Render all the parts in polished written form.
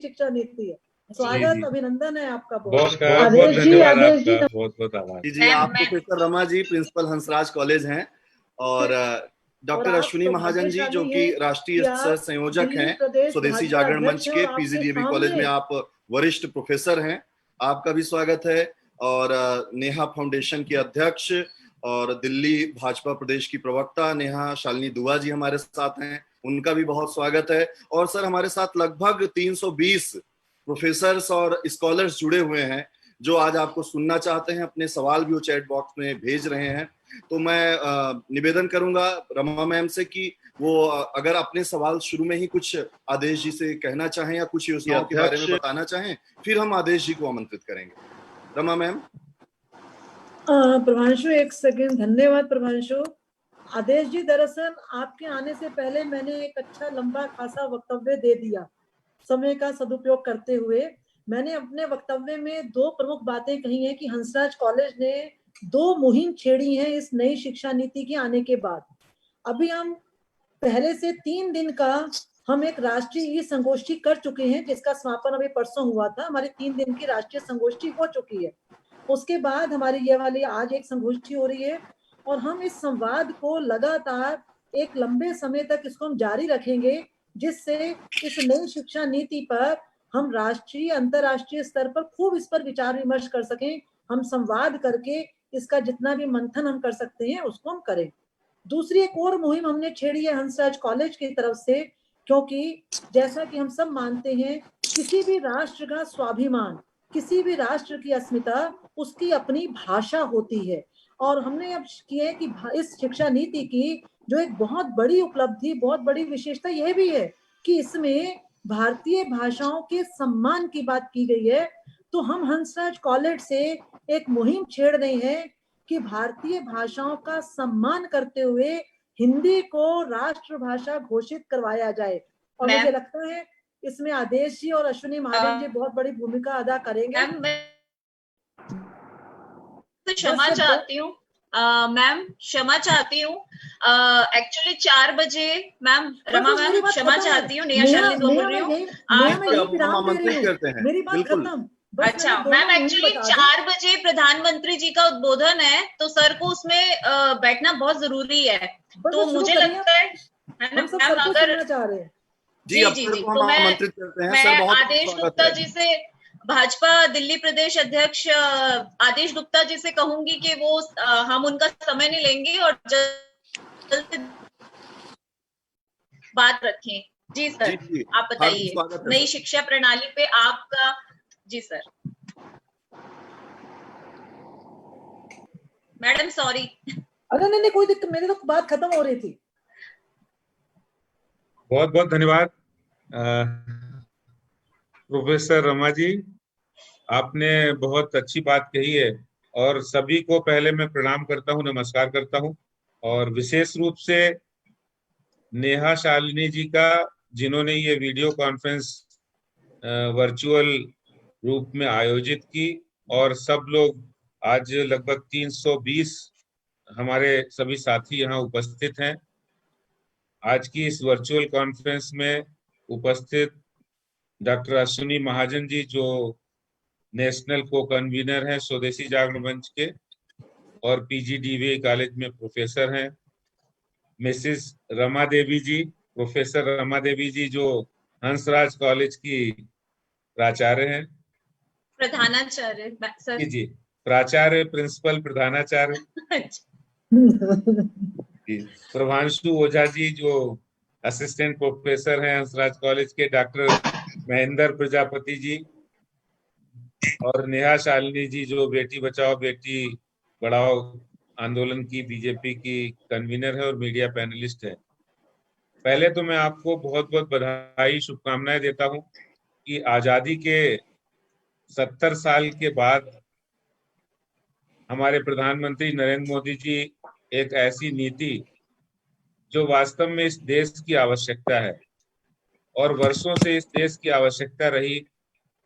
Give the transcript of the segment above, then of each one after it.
शिक्षा नीति है। स्वागत, अभिनंदन है आपका। बहुत धन्यवाद आपका, बहुत बहुत आभार जी। आप professor Rama ji principal Hansraj college हैं, और डॉक्टर अश्विनी महाजन जी जो कि राष्ट्रीय सह संयोजक हैं स्वदेशी जागरण मंच के पीजीडीएवी कॉलेज में, आप वरिष्ठ प्रोफेसर हैं, आपका भी स्वागत है। और नेहा फाउंडेशन के अध्यक्ष और दिल्ली भाजपा प्रदेश की प्रवक्ता नेहा शालिनी दुआ जी हमारे साथ हैं, उनका भी बहुत स्वागत है। और सर, हमारे साथ लगभग 320 प्रोफेसर्स और स्कॉलर्स जुड़े हुए हैं जो आज आपको सुनना चाहते हैं। अपने सवाल भी वो चैट बॉक्स में भेज रहे हैं। तो मैं निवेदन करूंगा रमा मैम से कि वो अगर अपने सवाल शुरू में ही कुछ आदेश जी से कहना चाहें या कुछ योजनाओं के बारे में बताना चाहें, फिर हम आदेश जी को आमंत्रित करेंगे। रमा मैम। प्रभांशु, एक सेकंड। धन्यवाद प्रभांशु। आदेश जी, दरअसल आपके आने से पहले मैंने एक अच्छा लंबा खासा वक्तव्य दे दिया। समय का सदुपयोग करते हुए मैंने अपने वक्तव्य में दो प्रमुख बातें कही हैं कि हंसराज कॉलेज ने दो मुहिम छेड़ी हैं इस नई शिक्षा नीति के आने के बाद। अभी हम पहले से 3 दिन का हम एक राष्ट्रीय संगोष्ठी कर चुके हैं, जिसका समापन अभी परसों हुआ था। हमारी 3 दिन की राष्ट्रीय संगोष्ठी हो चुकी है। उसके बाद हमारी ये वाली आज एक संगोष्ठी हो रही है, और हम इस संवाद को लगातार एक लंबे समय तक इसको हम जारी रखेंगे, जिससे इस नई शिक्षा नीति पर हम राष्ट्रीय अंतर्राष्ट्रीय स्तर पर खूब इस पर विचार विमर्श कर सकें। हम संवाद करके इसका जितना भी मंथन हम कर सकते हैं उसको हम करें। दूसरी एक और मुहिम हमने छेड़ी है हंसराज कॉलेज की तरफ से, क्योंकि जैसा कि हम सब मानते हैं, किसी भी राष्ट्र का स्वाभिमान, किसी भी राष्ट्र की अस्मिता, उसकी अपनी भाषा होती है। और हमने अब किए कि इस शिक्षा नीति की जो एक बहुत बड़ी उपलब्धि, बहुत बड़ी विशेषता यह भी है कि इसमें भारतीय भाषाओं के सम्मान की बात की गई है। तो हम हंसराज कॉलेज से एक मुहिम छेड़ रहे हैं कि भारतीय भाषाओं का सम्मान करते हुए हिंदी को राष्ट्रभाषा घोषित करवाया जाए। और मुझे लगता है इसमें आदेश जी और अश्विनी महाजन जी बहुत बड़ी भूमिका अदा करेंगे। क्षमा चाहती हूँ मैम, क्षमा चाहती हूँ। एक्चुअली 4 बजे मैम, रमा मैम क्षमा चाहती हूँ, नेहा शालिनी बोल रही हूँ। मेरी बात खत्म। अच्छा मैम, एक्चुअली 4 बजे प्रधानमंत्री जी का उद्बोधन है, तो सर को उसमें बैठना बहुत जरूरी है। तो मुझे लगता है मैम, अगर जी तो मैं आदेश गुप्ता जी से, भाजपा दिल्ली प्रदेश अध्यक्ष आदेश गुप्ता जी से कहूंगी कि वो हम उनका समय नहीं लेंगे और जल्द बात रखें। जी सर, आप बताइए नई शिक्षा प्रणाली पे आपका। जी सर। Madam sorry. अरे नहीं, कोई दिक्कत, मेरी तो बात खत्म हो रही थी। बहुत बहुत धन्यवाद प्रोफेसर रमा जी, आपने बहुत अच्छी बात कही है। और सभी को पहले मैं प्रणाम करता हूँ, नमस्कार करता हूँ, और विशेष रूप से नेहा शालिनी जी का, जिन्होंने ये वीडियो कॉन्फ्रेंस वर्चुअल रूप में आयोजित की। और सब लोग आज लगभग 320 हमारे सभी साथी यहाँ उपस्थित हैं। आज की इस वर्चुअल कॉन्फ्रेंस में उपस्थित डॉक्टर अश्विनी महाजन जी, जो नेशनल को कन्वीनर हैं स्वदेशी जागरण मंच के और पीजीडीवी कॉलेज में प्रोफेसर हैं। मिसेस रमा देवी जी, प्रोफेसर रमा देवी जी, जो हंसराज कॉलेज की प्राचार्य हैं, प्रधानाचार्य सर जी, प्राचार्य, प्रिंसिपल, प्रधानाचार्य। प्रभांशु ओझा जी, जो असिस्टेंट प्रोफेसर हैं हंसराज कॉलेज के, डॉक्टर महेंद्र प्रजापति जी, और नेहा शालिनी जी, जो बेटी बचाओ बेटी बढ़ाओ आंदोलन की बीजेपी की कन्वीनर है और मीडिया पैनलिस्ट है। पहले तो मैं आपको बहुत बहुत बधाई, शुभकामनाएं देता हूं कि आजादी के 70 साल के बाद हमारे प्रधानमंत्री नरेंद्र मोदी जी एक ऐसी नीति जो वास्तव में इस देश की आवश्यकता है और वर्षों से इस देश की आवश्यकता रही,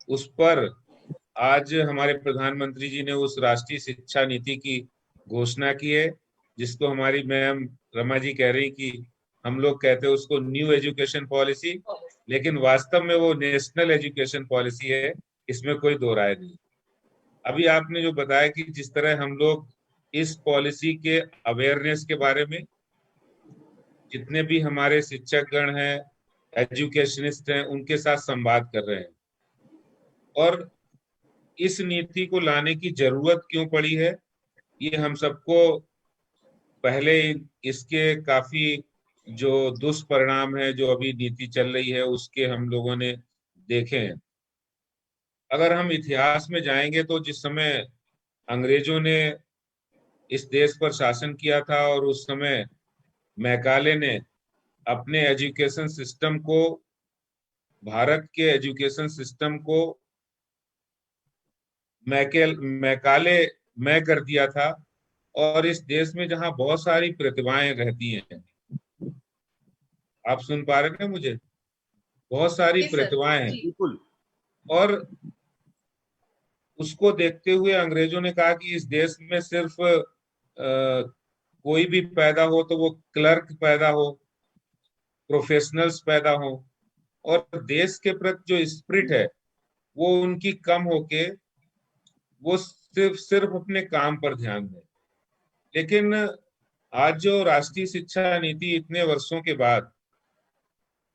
उस पर आज हमारे प्रधानमंत्री जी ने उस राष्ट्रीय शिक्षा नीति की घोषणा की है, जिसको हमारी मैम रमा जी कह रही कि हम लोग कहते हैं उसको न्यू एजुकेशन पॉलिसी, लेकिन वास्तव में वो नेशनल एजुकेशन पॉलिसी है, इसमें कोई दो राय नहीं। अभी आपने जो बताया कि जिस तरह हम लोग इस पॉलिसी के अवेयरनेस के बारे में, जितने भी हमारे शिक्षकगण हैं, एजुकेशनिस्ट हैं, उनके साथ संवाद कर रहे हैं, और इस नीति को लाने की जरूरत क्यों पड़ी है, ये हम सबको पहले इसके काफी जो दुष्परिणाम है जो अभी नीति चल रही है उसके हम लोगों ने देखे हैं। अगर हम इतिहास में जाएंगे तो जिस समय अंग्रेजों ने इस देश पर शासन किया था और उस समय मैकाले ने अपने एजुकेशन सिस्टम को, भारत के एजुकेशन सिस्टम को मैकाले मैं कर दिया था, और इस देश में जहां बहुत सारी प्रतिभाएं रहती हैं, आप सुन पा रहे हैं मुझे, बहुत सारी प्रतिभाएं हैं, बिल्कुल, और उसको देखते हुए अंग्रेजों ने कहा कि इस देश में सिर्फ कोई भी पैदा हो तो वो क्लर्क पैदा हो, प्रोफेशनल्स पैदा हो, और देश के प्रति जो स्पिरिट है वो उनकी कम होके वो सिर्फ अपने काम पर ध्यान दें। लेकिन आज जो राष्ट्रीय शिक्षा नीति इतने वर्षों के बाद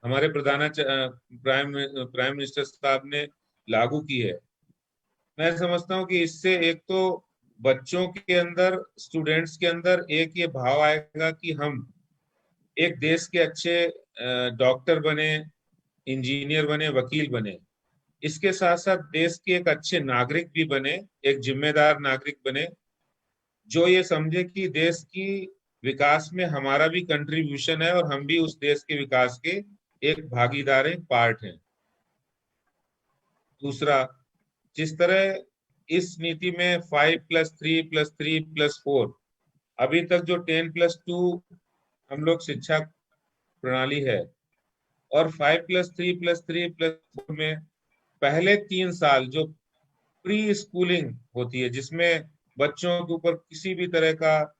हमारे प्राइम मिनिस्टर साहब ने लागू की है, मैं समझता हूँ कि इससे एक तो बच्चों के अंदर, स्टूडेंट्स के अंदर एक ये भाव आएगा कि हम एक देश के अच्छे डॉक्टर बने, इंजीनियर बने, वकील बने, इसके साथ साथ देश के एक अच्छे नागरिक भी बने, एक जिम्मेदार नागरिक बने, जो ये समझे कि देश की विकास में हमारा भी कंट्रीब्यूशन है और हम भी उस देश के विकास के एक भागीदार, एक पार्ट हैं। दूसरा, जिस तरह इस नीति में 5+3+3+4, अभी तक जो 10+2 हम लोग शिक्षा प्रणाली है, और 5+3+3+4 में पहले 3 साल जो प्री स्कूलिंग होती है, जिसमें बच्चों के ऊपर किसी भी तरह का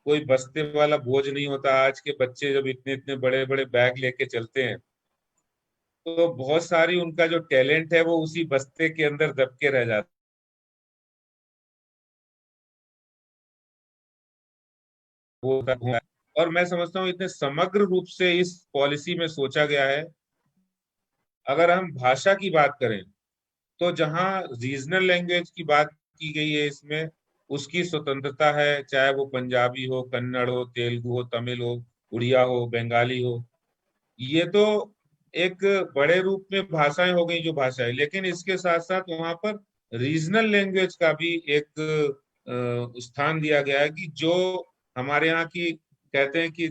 कोई बस्ते वाला बोझ नहीं होता। आज के बच्चे जब इतने इतने बड़े बड़े बैग लेके चलते हैं तो बहुत सारी उनका जो टैलेंट है वो उसी बस्ते के अंदर दब के रह जाता है। और मैं समझता हूँ इतने समग्र रूप से इस पॉलिसी में सोचा गया है। अगर हम भाषा की बात करें तो जहाँ रीजनल लैंग्वेज की बात की गई है, इसमें उसकी स्वतंत्रता है, चाहे वो पंजाबी हो, कन्नड़ हो, तेलुगु हो, तमिल हो, उड़िया हो, बंगाली हो, ये तो एक बड़े रूप में भाषाएं हो गई जो भाषाएं, लेकिन इसके साथ साथ वहां पर रीजनल लैंग्वेज का भी एक स्थान दिया गया है कि जो हमारे यहाँ की कहते हैं कि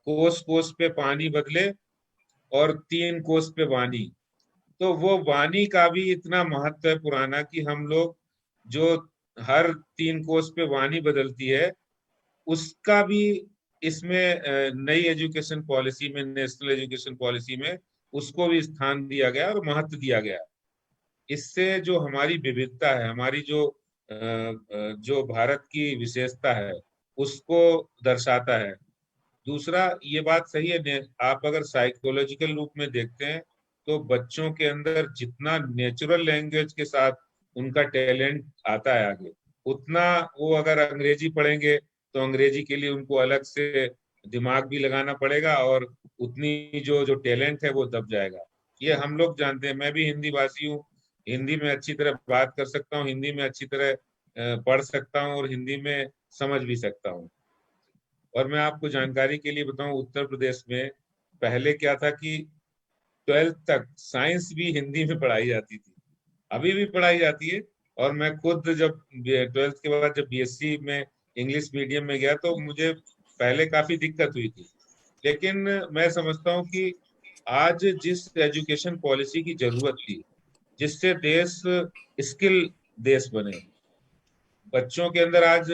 कोस कोस पे पानी बदले और 3 कोस पे वाणी, तो वो वाणी का भी इतना महत्व है पुराना कि हम लोग जो हर 3 कोस पे वाणी बदलती है उसका भी इसमें नई एजुकेशन पॉलिसी में, नेशनल एजुकेशन पॉलिसी में उसको भी स्थान दिया गया और महत्व दिया गया। इससे जो हमारी विविधता है, हमारी जो भारत की विशेषता है उसको दर्शाता है। दूसरा, ये बात सही है, आप अगर साइकोलॉजिकल रूप में देखते हैं तो बच्चों के अंदर जितना नेचुरल लैंग्वेज के साथ उनका टैलेंट आता है आगे, उतना वो अगर अंग्रेजी पढ़ेंगे तो अंग्रेजी के लिए उनको अलग से दिमाग भी लगाना पड़ेगा और उतनी जो टैलेंट है वो दब जाएगा। ये हम लोग जानते हैं, मैं भी हिंदी भाषी हूँ, हिंदी में अच्छी तरह बात कर सकता हूँ, हिंदी में अच्छी तरह पढ़ सकता हूँ और हिंदी में समझ भी सकता हूँ। और मैं आपको जानकारी के लिए बताऊं, उत्तर प्रदेश में पहले क्या था कि 12th तक साइंस भी हिंदी में पढ़ाई जाती थी, अभी भी पढ़ाई जाती है। और मैं खुद जब 12th के बाद जब बीएससी में इंग्लिश मीडियम में गया तो मुझे पहले काफी दिक्कत हुई थी, लेकिन मैं समझता हूँ कि आज जिस एजुकेशन पॉलिसी की जरूरत थी, जिससे देश स्किल देश बने, बच्चों के अंदर आज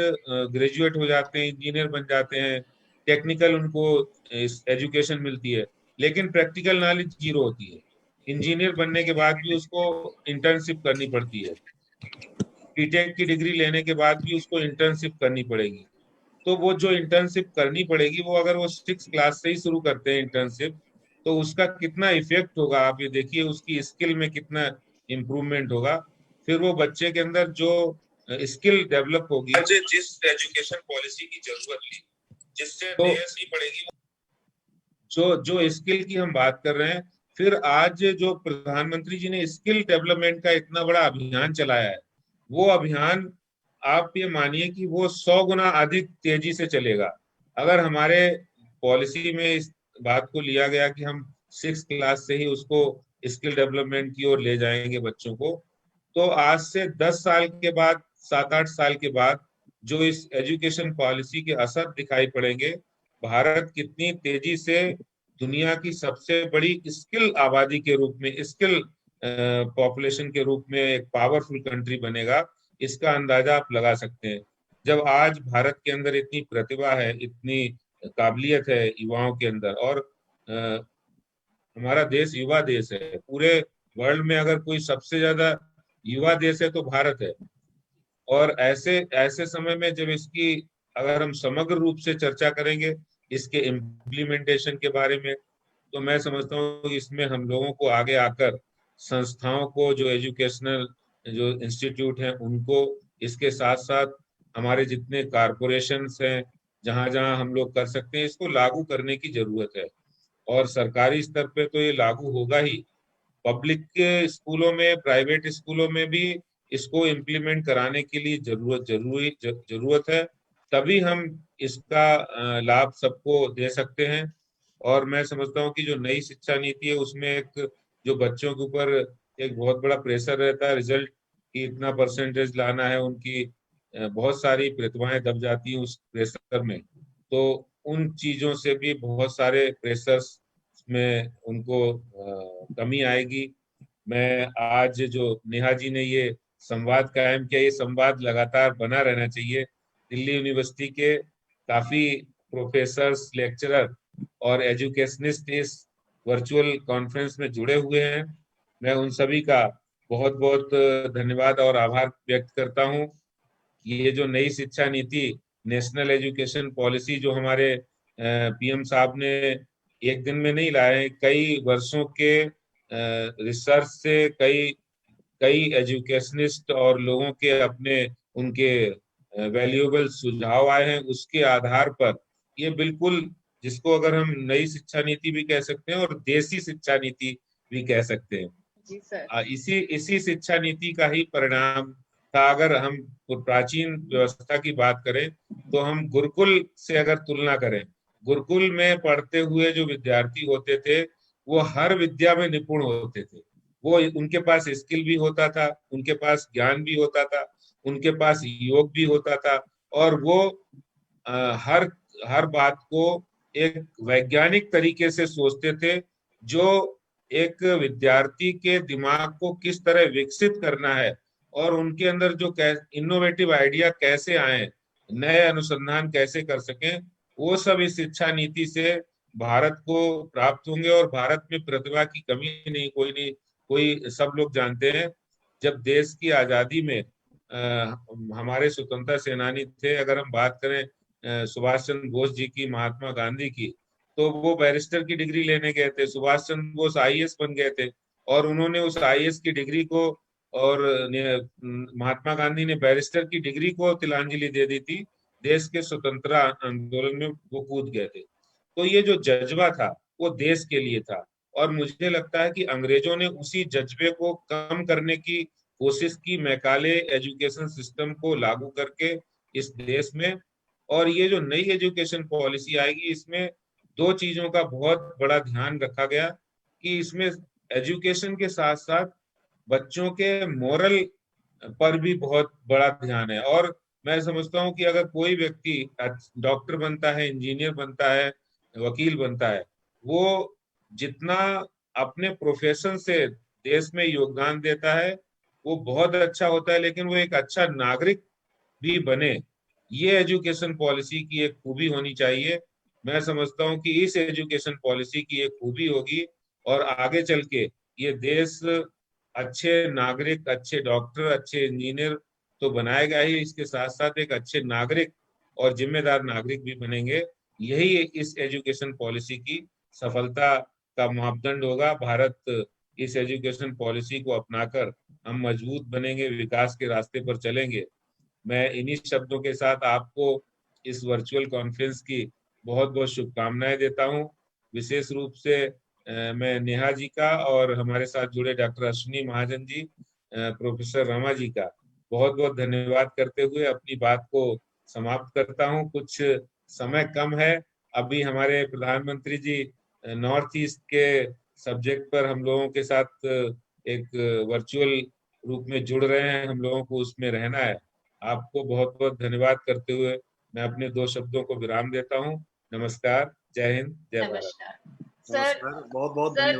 ग्रेजुएट हो जाते हैं, इंजीनियर बन जाते हैं, टेक्निकल उनको एजुकेशन मिलती है, लेकिन प्रैक्टिकल नॉलेज जीरो होती है। इंजीनियर बनने के बाद भी उसको इंटर्नशिप करनी पड़ती है, बीटेक की डिग्री लेने के बाद भी उसको इंटर्नशिप करनी पड़ेगी। तो वो जो इंटर्नशिप करनी पड़ेगी वो अगर वो 6th क्लास से ही शुरू करते हैं इंटर्नशिप, तो उसका कितना इफेक्ट होगा आप ये देखिए, उसकी स्किल में कितना इम्प्रूवमेंट होगा। फिर वो बच्चे के अंदर जो स्किल डेवलप होगी, जिस एजुकेशन पॉलिसी की जरूरत थी, जिससे देश ही पड़ेगी, जो जो स्किल की हम बात कर रहे हैं। फिर आज जो प्रधानमंत्री जी ने स्किल डेवलपमेंट का इतना बड़ा अभियान चलाया है, वो अभियान आप ये मानिए कि वो 100 गुना अधिक तेजी से चलेगा। अगर हमारे पॉलिसी में इस बात को लिया गया कि हम 6 क्लास से ही उसको स्किल डेवलपमेंट की ओर ले जाएंगे बच्चों को, तो आज से 10 साल के बाद, 7-8 साल के बाद जो इस एजुकेशन पॉलिसी के असर दिखाई पड़ेंगे, भारत कितनी तेजी से दुनिया की सबसे बड़ी स्किल आबादी के रूप में, स्किल पॉपुलेशन के रूप में एक पावरफुल कंट्री बनेगा, इसका अंदाजा आप लगा सकते हैं। जब आज भारत के अंदर इतनी प्रतिभा है, इतनी काबिलियत है युवाओं के अंदर, और हमारा देश युवा देश है, पूरे वर्ल्ड में अगर कोई सबसे ज्यादा युवा देश है तो भारत है। और ऐसे ऐसे समय में जब इसकी अगर हम समग्र रूप से चर्चा करेंगे इसके इम्प्लीमेंटेशन के बारे में, तो मैं समझता हूँ कि इसमें हम लोगों को आगे आकर संस्थाओं को, जो एजुकेशनल जो इंस्टीट्यूट हैं उनको, इसके साथ साथ हमारे जितने कारपोरेशंस हैं, जहां जहां हम लोग कर सकते हैं, इसको लागू करने की जरूरत है। और सरकारी स्तर पे तो ये लागू होगा ही, पब्लिक के स्कूलों में, प्राइवेट स्कूलों में भी इसको इम्प्लीमेंट कराने के लिए जरूरत है, तभी हम इसका लाभ सबको दे सकते हैं। और मैं समझता हूँ कि जो नई शिक्षा नीति है उसमें एक जो बच्चों के ऊपर एक बहुत बड़ा प्रेशर रहता है, रिजल्ट की इतना परसेंटेज लाना है, उनकी बहुत सारी प्रतिभाएं दब जाती हैं उस प्रेशर में, तो उन चीजों से भी बहुत सारे प्रेशर्स में उनको कमी आएगी। मैं आज जो नेहा जी ने ये संवाद कायम किया, ये संवाद लगातार बना रहना चाहिए। दिल्ली यूनिवर्सिटी के काफी प्रोफेसर्स, लेक्चरर और एजुकेशनिस्ट इस वर्चुअल कॉन्फ्रेंस में जुड़े हुए हैं। मैं उन सभी का बहुत बहुत धन्यवाद और आभार व्यक्त करता हूं। ये जो नई शिक्षा नीति, नेशनल एजुकेशन पॉलिसी, जो हमारे पीएम साहब ने एक दिन में नहीं लाए, कई वर्षों के रिसर्च से, कई एजुकेशनिस्ट और लोगों के अपने उनके वैल्यूएबल सुझाव आए हैं, उसके आधार पर ये बिल्कुल, जिसको अगर हम नई शिक्षा नीति भी कह सकते हैं और देसी शिक्षा नीति भी कह सकते हैं। जी सर। इसी शिक्षा नीति का ही परिणाम था। अगर हम प्राचीन व्यवस्था की बात करें तो हम गुरुकुल से अगर तुलना करें, गुरुकुल में पढ़ते हुए जो विद्यार्थी होते थे वो हर विद्या में निपुण होते थे, वो उनके पास स्किल भी होता था, उनके पास ज्ञान भी होता था, उनके पास योग भी होता था, और वो हर बात को एक वैज्ञानिक तरीके से सोचते थे, जो एक विद्यार्थी के दिमाग को किस तरह विकसित करना है और उनके अंदर जो इनोवेटिव आइडिया कैसे आए, नए अनुसंधान कैसे कर सकें, वो सब इस शिक्षा नीति से भारत को प्राप्त होंगे। और भारत में प्रतिभा की कमी नहीं, कोई सब लोग जानते हैं, जब देश की आजादी में हमारे स्वतंत्रता सेनानी थे, अगर हम बात करें सुभाष चंद्र बोस जी की, महात्मा गांधी की, तो वो बैरिस्टर की डिग्री लेने गए थे, सुभाष चंद्र बोस आईएएस बन गए थे, और उन्होंने उस आईएएस की डिग्री को, और महात्मा गांधी ने बैरिस्टर की डिग्री को तिलांजलि दे दी थी, देश के स्वतंत्रता आंदोलन में वो कूद गए थे। तो ये जो जज्बा था वो देश के लिए था, और मुझे लगता है कि अंग्रेजों ने उसी जज्बे को कम करने की कोशिश की, मैकाले एजुकेशन सिस्टम को लागू करके इस देश में। और ये जो नई एजुकेशन पॉलिसी आएगी, इसमें दो चीजों का बहुत बड़ा ध्यान रखा गया कि इसमें एजुकेशन के साथ साथ बच्चों के मोरल पर भी बहुत बड़ा ध्यान है। और मैं समझता हूँ कि अगर कोई व्यक्ति डॉक्टर बनता है, इंजीनियर बनता है, वकील बनता है, वो जितना अपने प्रोफेशन से देश में योगदान देता है वो बहुत अच्छा होता है, लेकिन वो एक अच्छा नागरिक भी बने, ये एजुकेशन पॉलिसी की एक खूबी होनी चाहिए। मैं समझता हूँ कि इस एजुकेशन पॉलिसी की एक खूबी होगी और आगे चल के ये देश अच्छे नागरिक, अच्छे डॉक्टर, अच्छे इंजीनियर तो बनाएगा ही, इसके साथ साथ एक अच्छे नागरिक और जिम्मेदार नागरिक भी बनेंगे। यही इस एजुकेशन पॉलिसी की सफलता का मापदंड होगा। भारत इस एजुकेशन पॉलिसी को अपनाकर हम मजबूत बनेंगे, विकास के रास्ते पर चलेंगे। मैं इन्हीं शब्दों के साथ आपको इस वर्चुअल कॉन्फ्रेंस की बहुत बहुत शुभकामनाएं देता हूं। विशेष रूप से मैं नेहा जी का और हमारे साथ जुड़े डॉक्टर अश्विनी महाजन जी, प्रोफेसर रमा जी का बहुत बहुत धन्यवाद करते हुए अपनी बात को समाप्त करता हूं। कुछ समय कम है, अभी हमारे प्रधानमंत्री जी नॉर्थ ईस्ट के सब्जेक्ट पर हम लोगों के साथ एक वर्चुअल रूप में जुड़ रहे हैं, हम लोगों को उसमें रहना है। आपको बहुत बहुत धन्यवाद करते हुए मैं अपने 2 शब्दों को विराम देता हूं। नमस्कार, जय हिंद, जय भारत। सर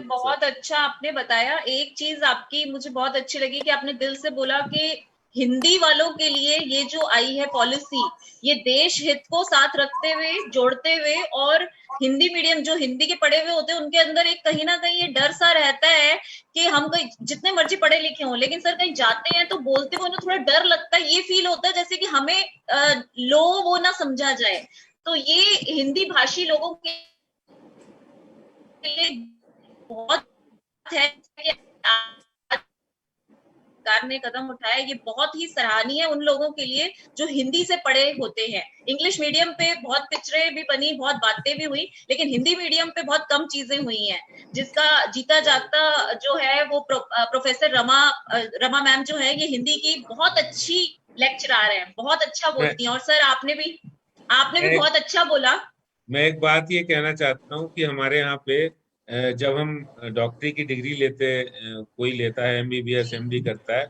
बहुत अच्छा आपने बताया। एक चीज आपकी मुझे बहुत अच्छी लगी कि आपने दिल से बोला कि हिंदी वालों के लिए ये जो आई है पॉलिसी, ये देश हित को साथ रखते हुए, जोड़ते हुए, और हिंदी मीडियम जो हिंदी के पढ़े हुए होते हैं उनके अंदर एक कहीं ना कहीं ये डर सा रहता है कि हम कहीं जितने मर्जी पढ़े लिखे हों, लेकिन सर कहीं जाते हैं तो बोलते हुए उन्हें थोड़ा डर लगता है, ये फील होता है जैसे कि हमें लो वो ना समझा जाए। तो ये हिंदी भाषी लोगों के लिए बहुत है कि सरकार ने कदम उठाया, ये बहुत ही सराहनीय है उन लोगों के लिए जो हिंदी से पढ़े होते हैं। इंग्लिश मीडियम पे बहुत पिक्चरें भी बनी, बहुत बातें भी हुई, लेकिन हिंदी मीडियम पे बहुत कम चीजें हुई हैं, जिसका जीता जागता जो है वो प्रोफेसर रमा मैम जो है, ये हिंदी की बहुत अच्छी लेक्चरार है, बहुत अच्छा बोलती हैं। और सर आपने भी बहुत अच्छा बोला। मैं एक बात ये कहना चाहता हूँ कि हमारे यहाँ पे जब हम डॉक्टरी की डिग्री लेते, कोई लेता है MBBS MD करता है,